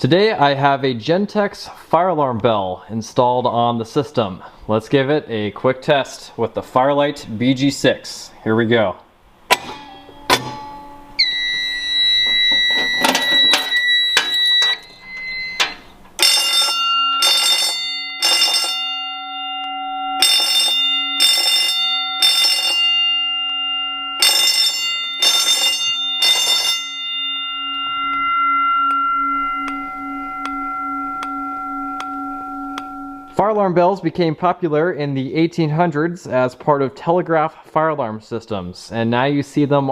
Today I have a Gentex fire alarm bell installed on the system. Let's give it a quick test with the Firelight BG6. Here we go. Fire alarm bells became popular in the 1800s as part of telegraph fire alarm systems, and now you see them